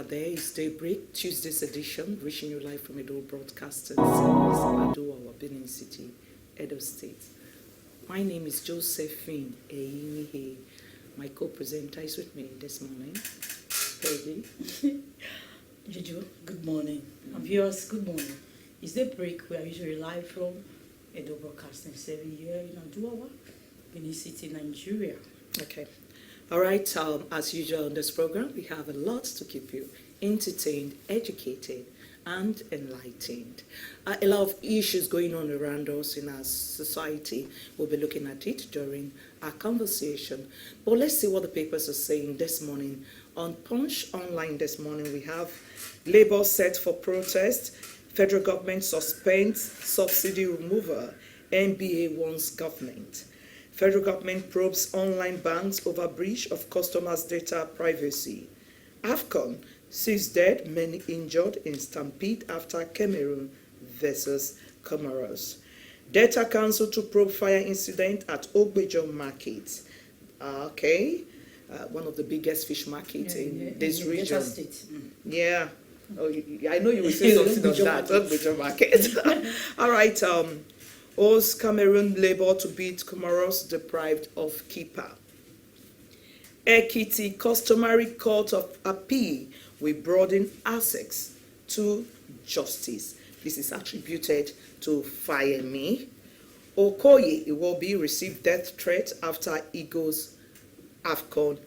out there? It's Daybreak, Tuesday's edition, reaching you live from Edo Broadcasting Service, Adowa, Benin City, Edo State. My name is Josephine Eyinihe. My co-presenter is with me this morning, Peggy. Juju, good morning. And viewers, good morning. It's Daybreak. We are usually live from Edo Broadcasting Service here in Adowa, Benin City, Nigeria. Okay. All right, as usual on this program, we have a lot to keep you entertained, educated, and enlightened. A lot of issues going on around us in our society. We'll be looking at it during our conversation. But let's see what the papers are saying this morning. On Punch Online this morning, we have Labour set for protest, federal government suspends subsidy removal, NBA warns government. Federal government probes online banks over breach of customers' data privacy. AFCON, 6 dead, many injured in stampede after Cameroon versus Comoros. Data Council to probe fire incident at Ogbejo Market. One of the biggest fish markets in this region. Delta State. Yeah. Oh, I know you will say something on that. Ogbejo Market. All right. Owes Cameroon Labour to beat Comoros deprived of keeper. Ekiti customary court of appeal will broaden access to justice. This is attributed to Fayemi. Okoye Iwobi received death threat after Eagles AFCON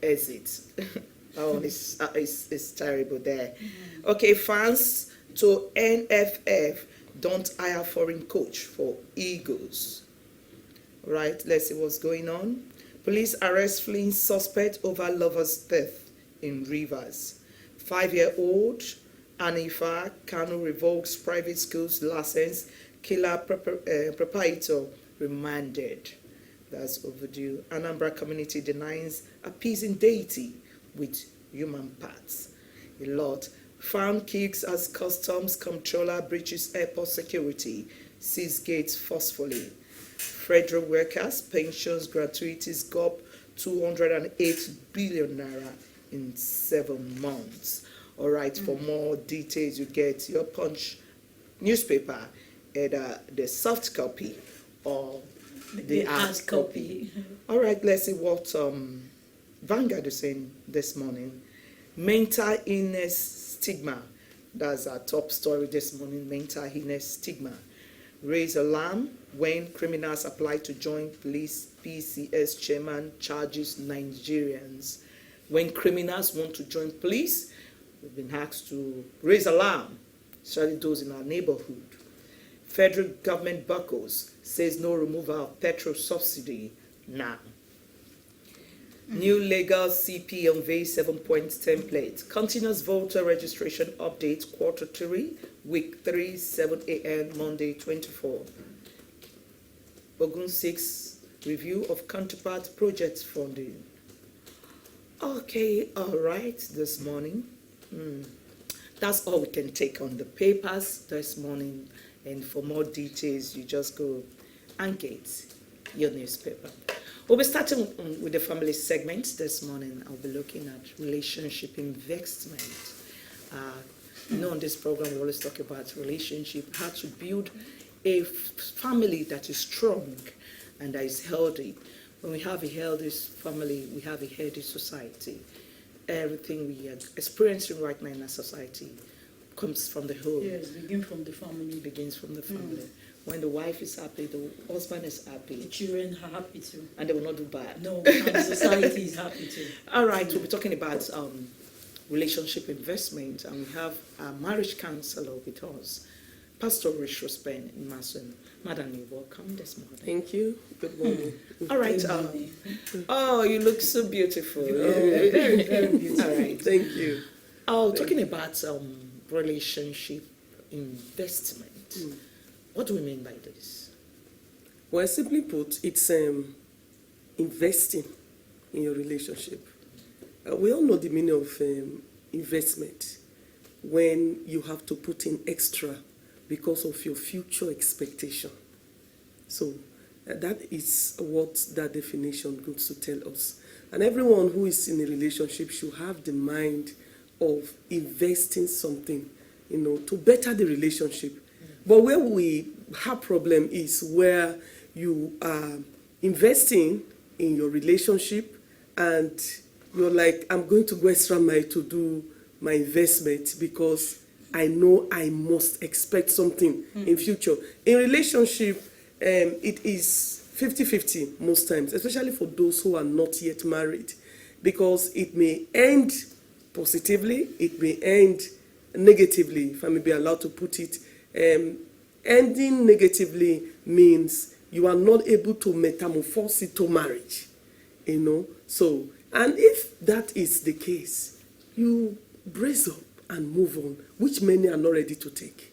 exit. That one is terrible there. Okay, fans to NFF don't hire foreign coach for Eagles. Right, let's see what's going on. Police arrest fleeing suspect over lover's death in Rivers. 5-year-old Anifa Kanu revokes private school's license. Killer proprietor remanded. That's overdue. Anambra community denies appeasing deity with human parts. A lot. Found kicks as customs controller breaches airport security. Sees gates forcefully. Federal workers, pensions, gratuities go up 208 billion naira in 7 months. All right, for more details, you get your Punch newspaper, either the soft copy or the hard copy. All right, let's see what Vanguard is saying this morning. Mental illness stigma. That's our top story this morning. Mental illness stigma. Raise alarm when criminals apply to join police. PCS chairman charges Nigerians. When criminals want to join police, we've been asked to raise alarm, especially those in our neighborhood. Federal government buckles, says no removal of petrol subsidy now. New legal CP unveils 7-point template. Continuous voter registration update Q3, week 3, 7 a.m. Monday 24. Ogun 6 review of counterpart project funding. Okay, all right, this morning. That's all we can take on the papers this morning. And for more details, you just go and get your newspaper. We'll be starting with the family segment this morning. I'll be looking at relationship investment. On this program, we always talk about relationship, how to build a family that is strong and that is healthy. When we have a healthy family, we have a healthy society. Everything we are experiencing right now in our society comes from the home. Yes, begins from the family. Begins from the family. When the wife is happy, the husband is happy. The children are happy too. And they will not do bad. No, and the society is happy too. All right, we'll be talking about relationship investment, and we have a marriage counselor with us, Pastor Rich Rospen in Mason. Madam, you're welcome this morning. Thank you. Good morning. All right. Oh, you look so beautiful. Very, very beautiful. All right. Thank you. Talking about relationship investment. What do we mean by this? Well, simply put, it's investing in your relationship. We all know the meaning of investment, when you have to put in extra because of your future expectation. So that is what that definition goes to tell us. And everyone who is in a relationship should have the mind of investing something, to better the relationship. But where we have problem is where you are investing in your relationship and you're like, I'm going to go extra mile to do my investment because I know I must expect something in future. In relationship, it is 50-50 most times, especially for those who are not yet married, because it may end positively, it may end negatively, if I may be allowed to put it. Ending negatively means you are not able to metamorphose it to marriage, So, and if that is the case, you brace up and move on, which many are not ready to take.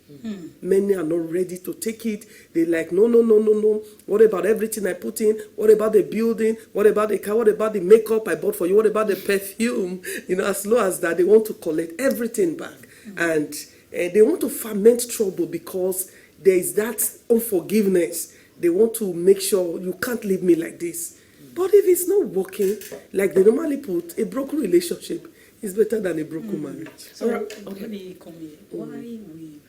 Many are not ready to take it. They're like, no. What about everything I put in? What about the building? What about the car? What about the makeup I bought for you? What about the perfume? As low as that, they want to collect everything back. And they want to ferment trouble because there is that unforgiveness. They want to make sure you can't leave me like this. But if it's not working, like they normally put, a broken relationship is better than a broken marriage. So, let me come here. Why we,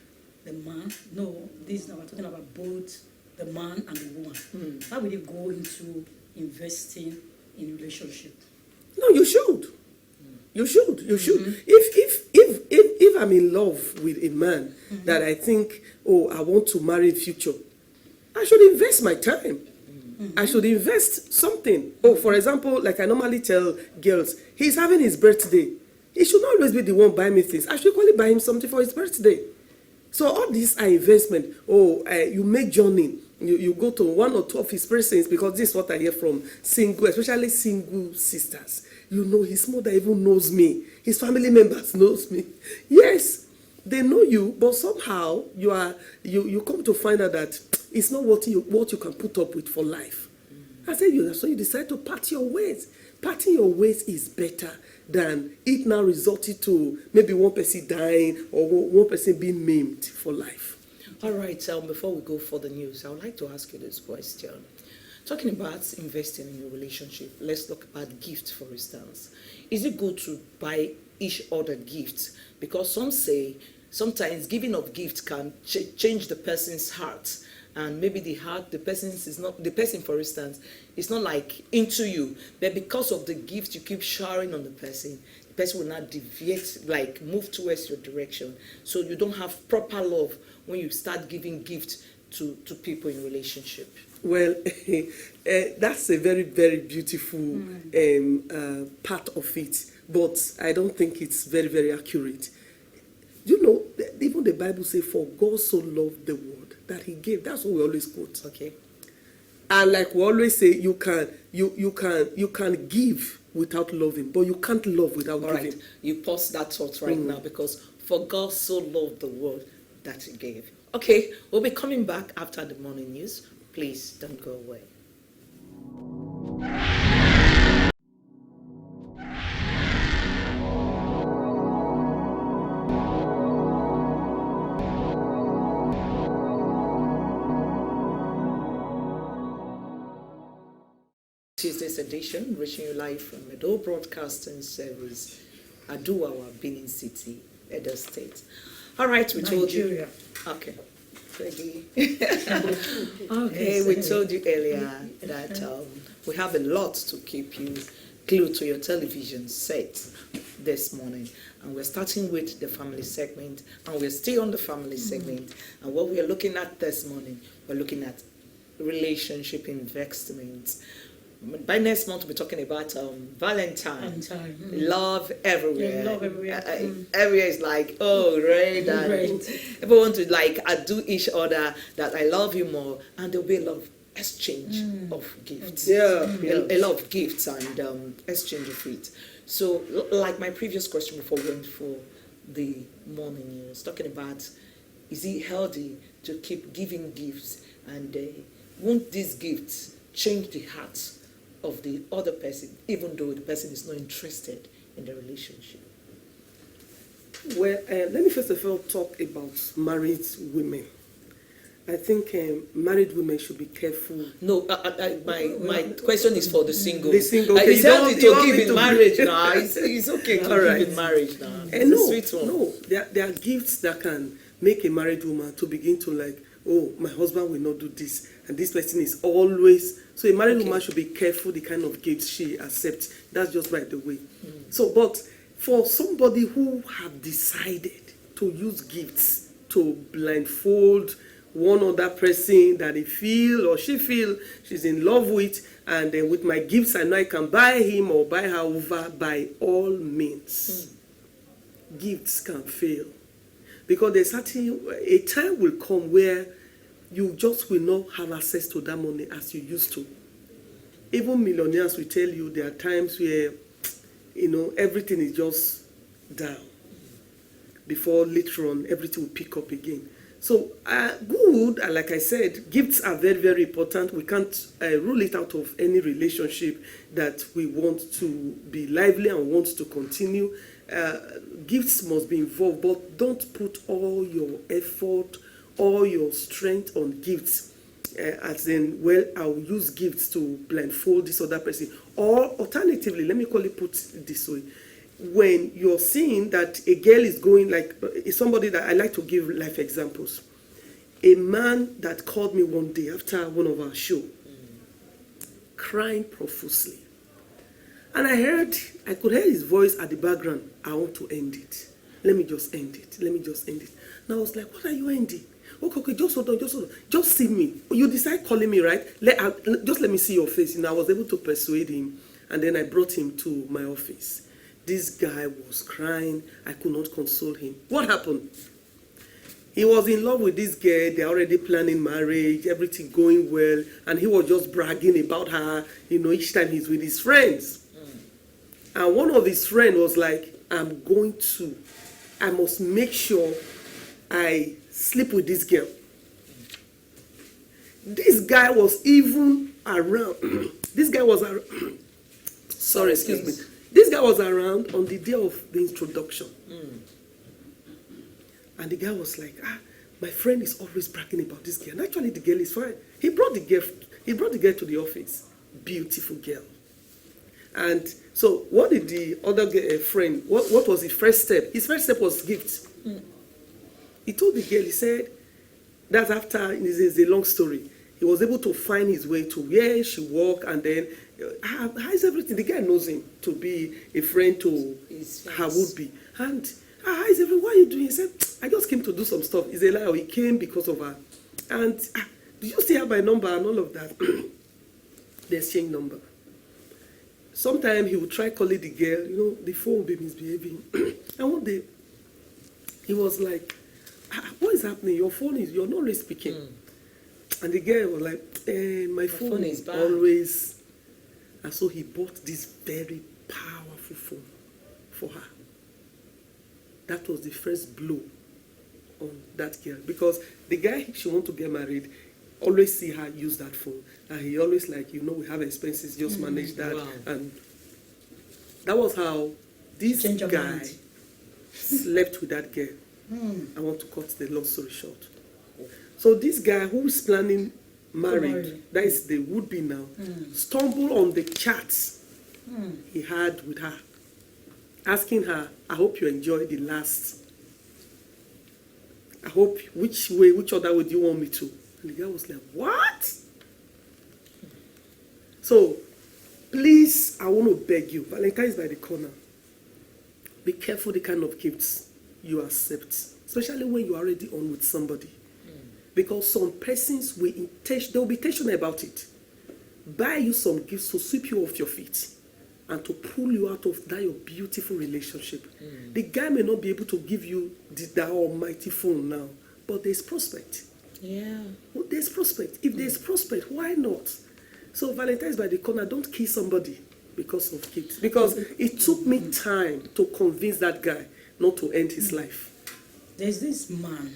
the man, no, this is now we're talking about both the man and the woman. Why would they go into investing in relationship? No, you should. You should. If I'm in love with a man that I think, I want to marry in future, I should invest my time. I should invest something. For example, like I normally tell girls, he's having his birthday. He should not always be the one buying me things. I should equally buy him something for his birthday. So all these are investment. You make journey. You go to one or two of his persons, because this is what I hear from especially single sisters. His mother even knows me. His family members knows me. Yes, they know you, but somehow you come to find out that it's not what you can put up with for life. I said, so you decide to part your ways. Parting your ways is better than it now resulted to maybe one person dying or one person being maimed for life. All right, before we go for the news, I would like to ask you this question. Talking about investing in your relationship, let's talk about gifts, for instance. Is it good to buy each other gifts? Because some say sometimes giving of gifts can change the person's heart. And maybe the person, for instance, is not like into you, but because of the gift you keep showering on the person will not deviate, like move towards your direction. So you don't have proper love when you start giving gifts to people in relationship. Well, that's a very, very beautiful part of it, but I don't think it's very, very accurate. Even the Bible says, for God so loved the world that he gave. That's what we always quote. Okay. And like we always say, you can give without loving, but you can't love without giving. Right. You pause that thought right now, because for God so loved the world that he gave. Okay, we'll be coming back after the morning news. Please don't go away. Tuesday's edition, reaching you live from Edo Broadcasting Service, Aduwawa, Benin City, Edo State. All right, we told you. Okay. Okay, we told you earlier that we have a lot to keep you glued to your television set this morning. And we're starting with the family segment, and we're still on the family segment. And what we're looking at this morning, we're looking at relationship investments. By next month, we'll be talking about Valentine. Love everywhere. Yeah, love everywhere. Everywhere is like, right. And people want to do each other that I love you more. And there'll be a lot of exchange of gifts. A lot of gifts and exchange of it. So, like my previous question before we went for the morning news, talking about, is it healthy to keep giving gifts? And won't these gifts change the heart of the other person, even though the person is not interested in the relationship? Well, let me first of all talk about married women. I think married women should be careful. No, my question is for the single. The single, okay, It's you don't healthy want to me give in to- marriage now. It's okay to All right. give in marriage now. And It's a no, sweet one. no, there are gifts that can make a married woman to begin to like, oh, my husband will not do this, and this person is always. So a married woman should be careful the kind of gifts she accepts. That's just by the way. So, but for somebody who have decided to use gifts to blindfold one other person that they feel or she feel she's in love with, and then with my gifts I know I can buy him or buy her over, by all means. Gifts can fail. Because there's a time will come where you just will not have access to that money as you used to. Even millionaires will tell you there are times where, everything is just down. Before later on, everything will pick up again. So, good, like I said, gifts are very, very important. We can't rule it out of any relationship that we want to be lively and want to continue. Gifts must be involved, but don't put all your effort, all your strength on gifts. As in, well, I'll use gifts to blindfold this other person. Or alternatively, let me put it this way. When you're seeing that a girl is going, like, is somebody that I like to give life examples. A man that called me one day after one of our show, crying profusely. And I could hear his voice at the background. I want to end it. Let me just end it. Let me just end it. And I was like, what are you ending? Okay, just hold on. Just see me. You decide calling me, right? Just let me see your face. I was able to persuade him. And then I brought him to my office. This guy was crying. I could not console him. What happened? He was in love with this girl. They're already planning marriage, everything going well. And he was just bragging about her, each time he's with his friends. And one of his friends was like, I must make sure I sleep with this girl. This guy was even around. This guy was around. Sorry, excuse me. This guy was around on the day of the introduction. And the guy was like, my friend is always bragging about this girl. And actually, the girl is fine. He brought the girl to the office. Beautiful girl. And so, what did the other friend, what was his first step? His first step was gifts. He told the girl, he said, that's after, it's a long story. He was able to find his way to where she worked, and then, how is everything? The guy knows him to be a friend to her would-be. And, how is everything? What are you doing? He said, I just came to do some stuff. He said, he came because of her. And, do you still have my number and all of that? They exchanged number. Sometimes he would try calling the girl, the phone will be misbehaving. And one day, he was like, what is happening? You're not really speaking. And the girl was like, my phone is bad. Always. And so he bought this very powerful phone for her. That was the first blow on that girl. Because the guy she want to get married, always see her use that phone. And he always like, we have expenses, just manage that. Wow. And that was how this guy slept with that girl. I want to cut the long story short. So this guy who's planning marriage, that is the would-be now, stumbled on the chats he had with her, asking her, I hope you enjoyed the last. I hope, which other way do you want me to? And the guy was like, what? So, please, I want to beg you, Valentine is by the corner. Be careful the kind of gifts you accept, especially when you're already on with somebody. Because some persons they'll be intentional about it. Buy you some gifts to sweep you off your feet and to pull you out of that your beautiful relationship. The guy may not be able to give you that almighty phone now, but there's prospect. Yeah. Well, there's prospect. If there's prospect, why not? So Valentine's by the corner, don't kill somebody because of gifts. Because it took me time to convince that guy not to end his life. There's this man.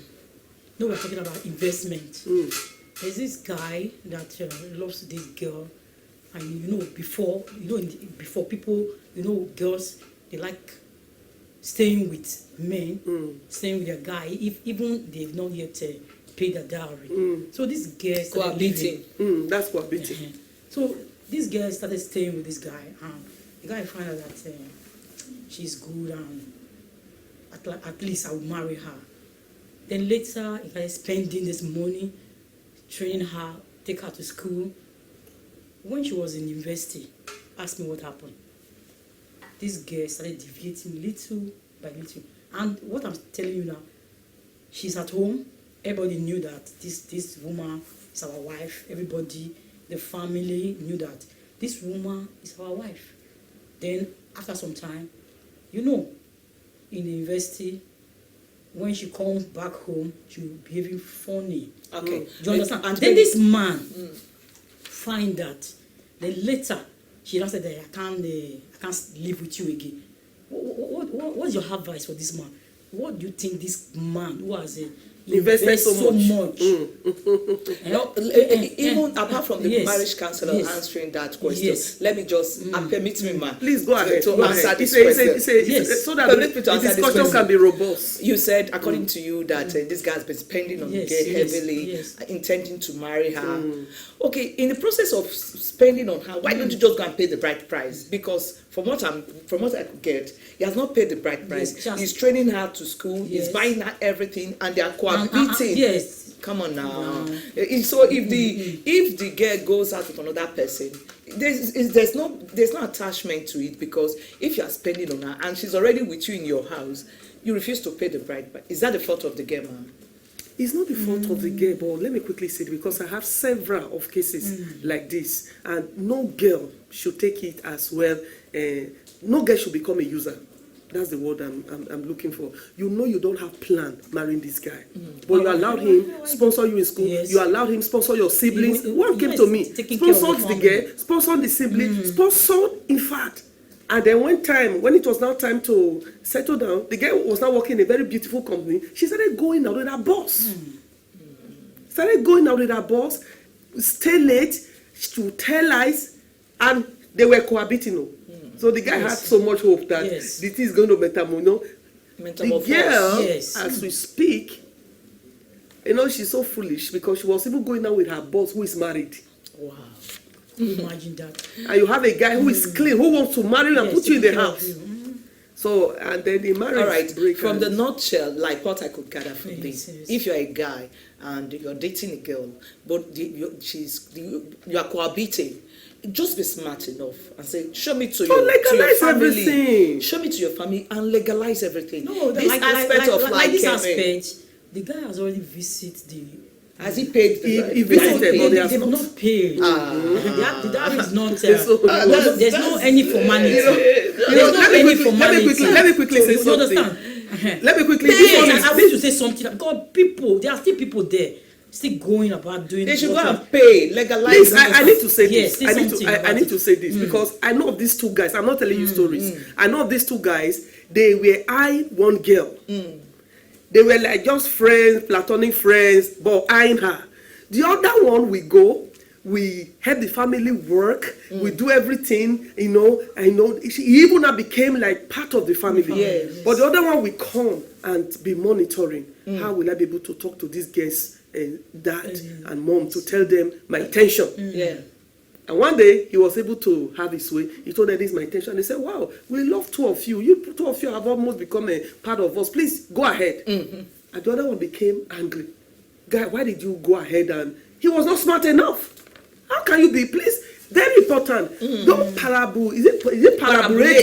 No, we're talking about investment. There's this guy that loves this girl, and before people, girls, they like staying with men, staying with a guy, if even they've not yet pay their dowry. So this girl started living. That's cohabiting. So this girl started staying with this guy, and the guy found out that she's good, and at least I will marry her. Then later, he started spending this money, training her, take her to school. When she was in university, asked me what happened. This girl started deviating little by little. And what I'm telling you now, she's at home. Everybody knew that this woman is our wife. Everybody, the family knew that this woman is our wife. Then, after some time, in the university, when she comes back home, she will be behaving funny. Okay. Do you understand? And then this man find that. Then later, she now said that I can't live with you again. What's your advice for this man? What do you think this man who has invested so much? Even apart from the marriage counselor answering that question, let me just permit me, ma. Please go ahead. To answer this question. So that the discussion can be robust. You said, according to you, that this guy has been spending on the girl heavily, intending to marry her. Okay, in the process of spending on her, why don't you just go and pay the bride price? Because from what I could get, he has not paid the bride price. He's training her to school. He's buying her everything, and they are cohabiting. Come on now. So if the girl goes out with another person, there's no attachment to it, because if you are spending on her and she's already with you in your house, you refuse to pay the bride price. Is that the fault of the girl, man? It's not the fault of the girl, but let me quickly say it, because I have several of cases like this, and no girl should take it as well. No girl should become a user. That's the word I'm looking for. You don't have plan marrying this guy, but you allowed him sponsor you in school. You allowed him sponsor your siblings. One came to me, sponsored the girl, sponsored the sibling, sponsored, in fact. And then when it was now time to settle down, the girl was now working in a very beautiful company. She started going out with her boss. Stay late, to tell lies, and they were cohabiting. So the guy had so much hope that this is going to metamorphose. The girl, as we speak, she's so foolish, because she was even going out with her boss, who is married. Wow. Imagine that. And you have a guy who is clean, who wants to marry you and put you in the house. So, and then the marriage. All right, from the nutshell, like what I could gather from this, if you're a guy and you're dating a girl, but you are cohabiting, just be smart enough and say, show me to your family. Everything. Show me to your family and legalize everything. No, this aspect of this aspect, the guy has already visited the. Has he paid? He visited, but they have not paid. The dowry is not. There's no any formality. There's no any formality. Let me quickly say something. Let me quickly. I want to say something, because there are still people there still going about doing. They should go and pay, legalize. Please, I need to say this. I need to say this, Mm. because I know of these two guys. I'm not telling you stories. I know of these two guys. They were eyeing one girl. They were like just friends, platonic friends, but eyeing her. The other one, we help the family work, we do everything, I know. He even now became like part of the family. Yes. But the other one, we come and be monitoring. How will I be able to talk to these guys, dad and mom, to tell them my intention? Yeah. And one day, he was able to have his way. He told them, this is my intention. They said, wow, we love two of you. You two of you have almost become a part of us. Please, go ahead. And the other one became angry. Guy, why did you go ahead? And he was not smart enough. How can you be? Please, very important. Don't parabolate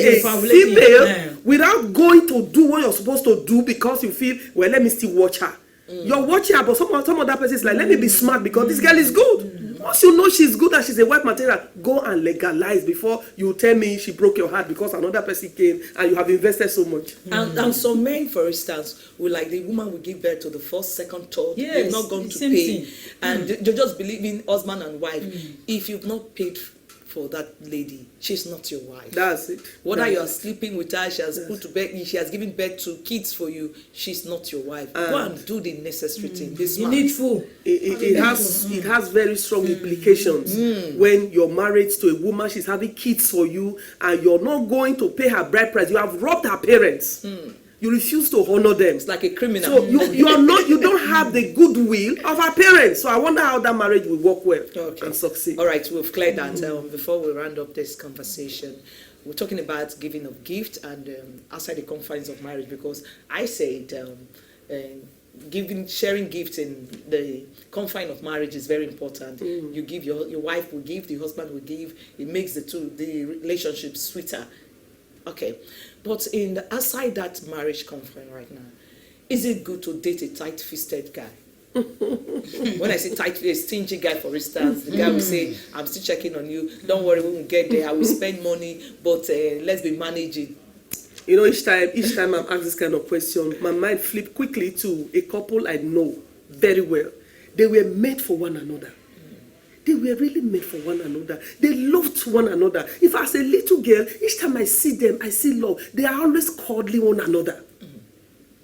a female without going to do what you're supposed to do, because you feel, well, let me still watch her. You're watching her, but some other person is like, let me be smart because this girl is good. Once you know she's good and she's a wife material, go and legalize before you tell me she broke your heart because another person came and you have invested so much. And some men, for instance, will, like, the woman will give birth to the first, second, third. Yes, they've not gone to pay. And they just believe in husband and wife. If you've not paid for that lady, she's not your wife. That's it. Whether you are sleeping with her, she has put to bed, she has given birth to kids for you, she's not your wife. Go and do the necessary thing. You need food. It has very strong implications when you're married to a woman, she's having kids for you, and you're not going to pay her bride price. You have robbed her parents. you refuse to honor them. It's like a criminal. So you don't have the goodwill of our parents. So I wonder how that marriage will work well and succeed. All right, we've cleared that. Before we round up this conversation, we're talking about giving of gifts and outside the confines of marriage, because I said sharing gifts in the confine of marriage is very important. You give your wife will give, the husband will give. It makes the relationship sweeter. Okay, but outside that marriage confine right now, is it good to date a tight-fisted guy? When I say tight, a stingy guy, for instance, the guy will say, "I'm still checking on you. Don't worry, we will get there. I will spend money, but let's be managing." You know, each time I'm asked this kind of question, my mind flipped quickly to a couple I know very well. They were made for one another. They were really made for one another. They loved one another. If as a little girl, each time I see them, I see love. They are always cuddling one another.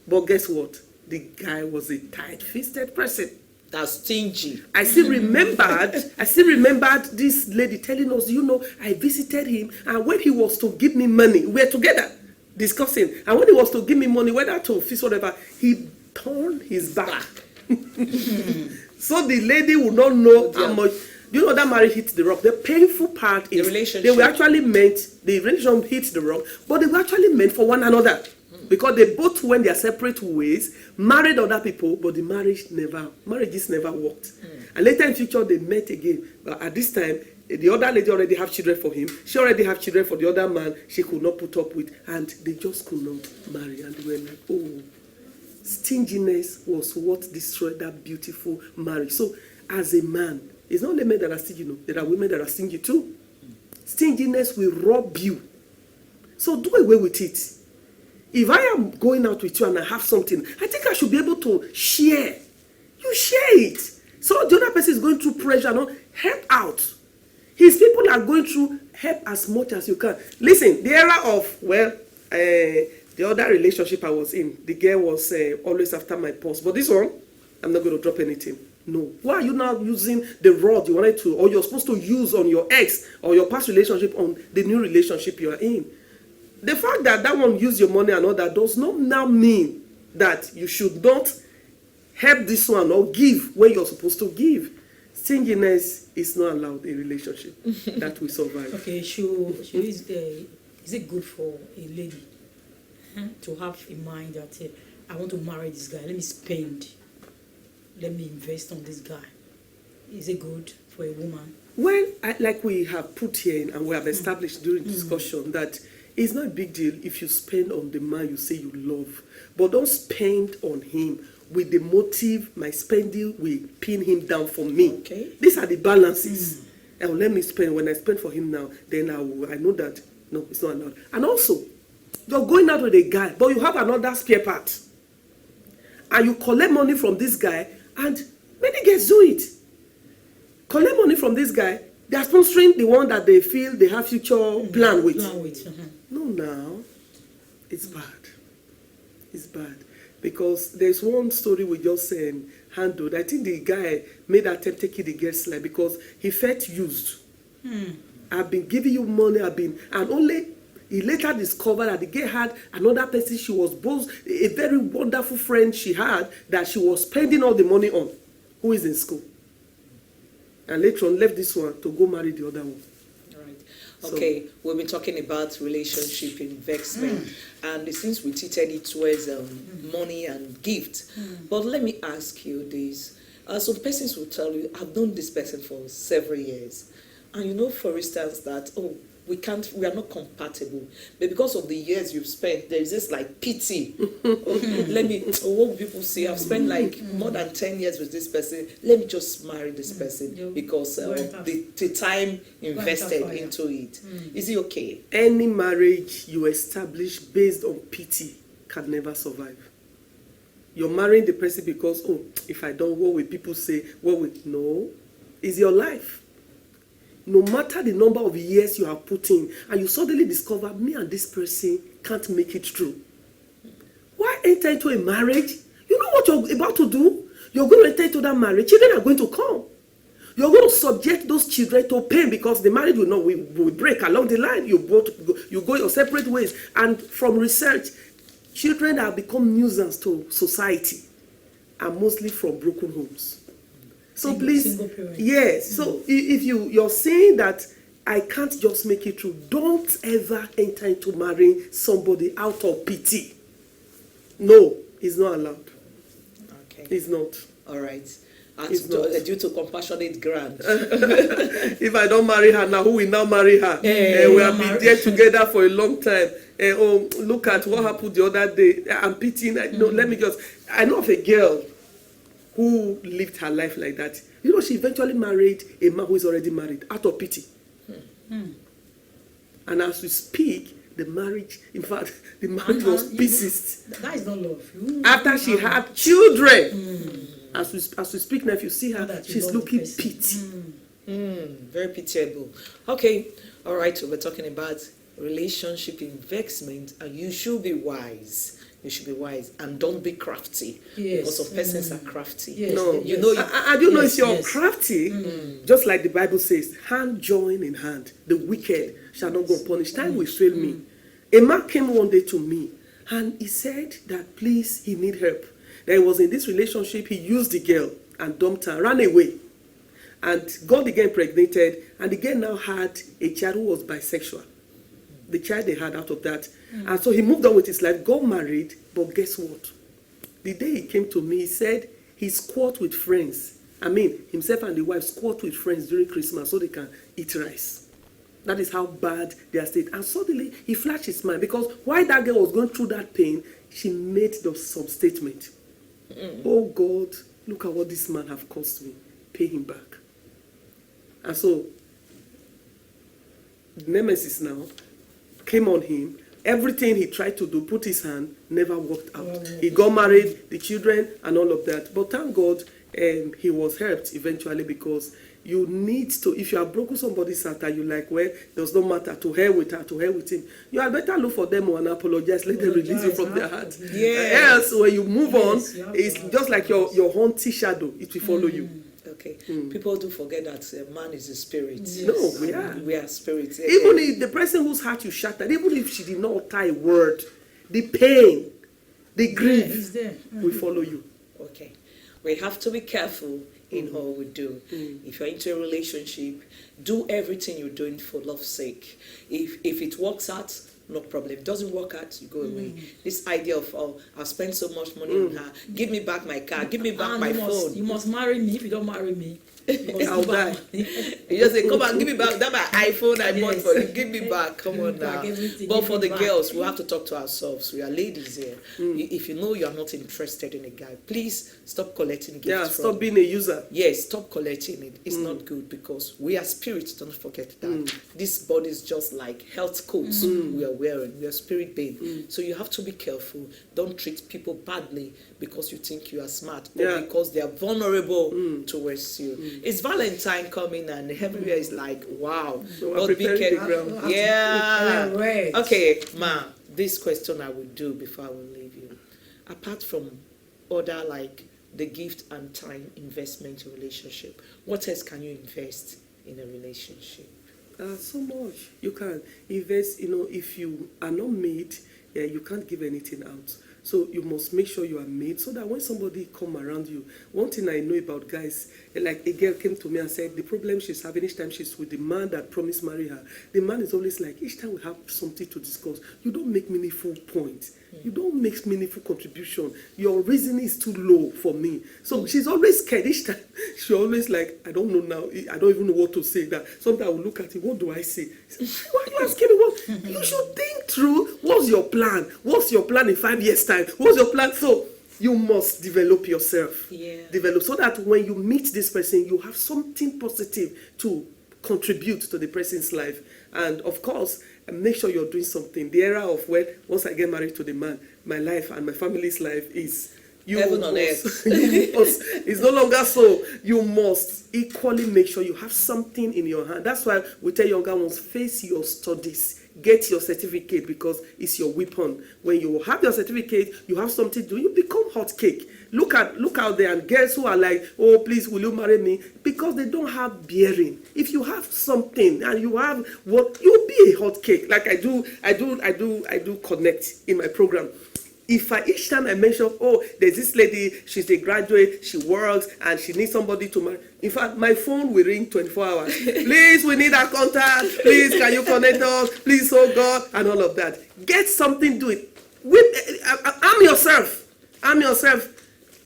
But guess what? The guy was a tight-fisted person. That's stingy. I still remembered this lady telling us, I visited him, and when he was to give me money, we were together discussing, and when he was to give me money, whether to fix whatever, he turned his back. So the lady would not know how much. That marriage hit the rock. The painful part is they were actually meant, the relationship hit the rock, but they were actually meant for one another. Because they both went their separate ways, married other people, but the marriages never worked. And later in future, they met again. But at this time, the other lady already have children for him. She already have children for the other man she could not put up with. And they just could not marry. And they were like, oh, stinginess was what destroyed that beautiful marriage. So as a man, it's not only men that are stingy, there are women that are stingy too. Stinginess will rob you. So do away with it. If I am going out with you and I have something, I think I should be able to share. You share it. So the other person is going through pressure, help out. His people are going through, help as much as you can. Listen, the era of, the other relationship I was in, the girl was always after my purse. But this one, I'm not going to drop anything. No. Why are you now using the rod you wanted to, or you're supposed to use on your ex or your past relationship on the new relationship you are in? The fact that one used your money and all that does not now mean that you should not help this one or give when you're supposed to give. Stinginess is not allowed in a relationship that will survive. Okay, is it good for a lady to have in mind that I want to marry this guy, let me spend, let me invest on this guy? Is it good for a woman? Well, like we have put here and we have established during discussion that it's not a big deal if you spend on the man you say you love, but don't spend on him with the motive, my spending will pin him down for me. Okay. These are the balances. And let me spend, when I spend for him now, then I know that, no, it's not allowed. And also, you're going out with a guy, but you have another spare part. And you collect money from this guy, and many girls do it. Collect money from this guy, they are sponsoring the one that they feel they have future plan with. No, now, it's bad. It's bad. Because there's one story we just handled. I think the guy made an attempt taking the girl's life because he felt used. I've been giving you money, and only he later discovered that the girl had another person she was both a very wonderful friend she had that she was spending all the money on, who is in school. And later on left this one to go marry the other one. Okay, we've been talking about relationship investment, and since we treated it towards money and gift, but let me ask you this. So the persons will tell you, I've known this person for several years, and for instance that, we are not compatible, but because of the years you've spent, there is this like pity. What will people say? I've spent like more than 10 years with this person. Let me just marry this person because the time invested into it. Is it okay? Any marriage you establish based on pity can never survive. You're marrying the person because, if I don't, what will people say? No, it's your life. No matter the number of years you have put in, and you suddenly discover, me and this person can't make it through. Why enter into a marriage? You know what you're about to do? You're going to enter into that marriage. Children are going to come. You're going to subject those children to pain because the marriage will break along the line. You go your separate ways. And from research, children that have become nuisance to society are mostly from broken homes. So please, single parent. yes. So if you're saying that I can't just make it through, don't ever enter into marrying somebody out of pity. No, it's not allowed. Okay. It's not. All right. It's not. Due to compassionate grant. If I don't marry her now, who will now marry her? Yeah, We have been there together for a long time. Oh, look at what happened the other day. I'm pitying. No, let me just. I know of a girl who lived her life like that. You know, she eventually married a man who is already married out of pity. And as we speak, the marriage, in fact, the marriage was pieces. That is not love. After she had children. As we speak now, if you see her, That you she's love the looking person. pity. Very pitiable. Okay. All right. So we're talking about relationship investment, and you should be wise. You should be wise and don't be crafty. Yes. Because some persons are crafty. Yes. No, yes. You know, I do know Yes, if you're yes. crafty, just like the Bible says, hand join in hand, the wicked shall not go unpunished. Time will fail me. A man came one day to me and he said that please, he need help. That he was in this relationship, he used the girl and dumped her, ran away. And got the girl impregnated, and the girl now had a child who was bisexual. The child they had out of that. And so he moved on with his life, got married, but guess what? The day he came to me, he said he squat with friends. I mean, himself and the wife squat with friends during Christmas so they can eat rice. That is how bad their state. And suddenly, he flashed his mind, because while that girl was going through that pain, she made some statement. Oh God, look at what this man have cost me. Pay him back. And so, Nemesis now came on him. Everything he tried to do, put his hand, never worked out. He got married, the children, and all of that. But thank God, he was helped eventually, because you need to, if you have broken somebody's heart and you like, well, it does not matter, to hell with her, to hell with him, you had better look for them and apologize, let them release you from their heart. Else, when you move on, it's just like your haunting shadow, it will follow you. okay. People do forget that man is a spirit. Yes. No, we are. We are spirits. Even if the person whose heart you shattered, even if she did not utter a word, the pain, the grief He's there. will follow you. Okay. We have to be careful in all we do. If you're into a relationship, do everything you're doing for love's sake. If it works out, no problem. If it doesn't work out, you go away. This idea of, oh, I've spent so much money on her, give me back my car, give me back my phone. You must marry me. If you don't marry me, you must I'll give back die. money. You just say, come on, give me back that my iPhone I bought Yes. for you. Give me back. Come Give on me back now. everything, But give for me the back. girls, we have to talk to ourselves. We are ladies here. If you know you are not interested in a guy, please stop collecting gifts. Yeah, from stop being a user. Yes, stop collecting it. It's not good, because we are spirits, don't forget that. This body is just like health coats we are wearing. We are spirit being. So you have to be careful. Don't treat people badly because you think you are smart, or Yeah. because they are vulnerable towards you. It's Valentine coming and everywhere is like, wow. So we're But be preparing the careful. ground. Yeah. Right. Okay, ma, this question I will do before I will leave you. Apart from other like the gift and time investment in relationship, what else can you invest in a relationship? So much. You can invest, if you are not made, you can't give anything out. So you must make sure you are made, so that when somebody come around you, one thing I know about guys, like a girl came to me and said the problem she's having each time she's with the man that promised marry her, the man is always like, each time we have something to discuss, you don't make meaningful points. You don't make meaningful contribution. Your reasoning is too low for me. So she's always scared. Each time she always like, I don't know now. I don't even know what to say. That sometimes I will look at it. What do I say? Why are you asking me what? You should think through. What's your plan? What's your plan in 5 years' time? What's your plan? So you must develop yourself. Yeah. Develop so that when you meet this person, you have something positive to contribute to the person's life. And of course, make sure you're doing something. The era of when once I get married to the man, my life and my family's life is Heaven on earth. It's no longer so. You must equally make sure you have something in your hand. That's why we tell younger ones, face your studies. Get your certificate, because it's your weapon. When you have your certificate, you have something to do. You become hot cake. Look out there, and girls who are like, oh, please, will you marry me? Because they don't have bearing. If you have something and you have what, you'll be a hot cake. Like I do connect in my program. If each time I mention, oh, there's this lady, she's a graduate, she works, and she needs somebody to marry. In fact, my phone will ring 24 hours. Please, we need our contact. Please, can you connect us? Please, oh God, and all of that. Get something, do it. Arm yourself. Arm yourself.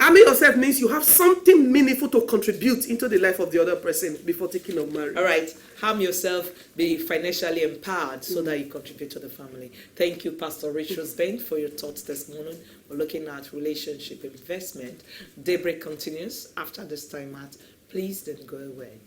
Arming yourself means you have something meaningful to contribute into the life of the other person before taking of marriage. All right. Harm yourself, be financially empowered so that you contribute to the family. Thank you, Pastor Richard Bain, for your thoughts this morning. We're looking at relationship investment. Daybreak continues after this time out. Please don't go away.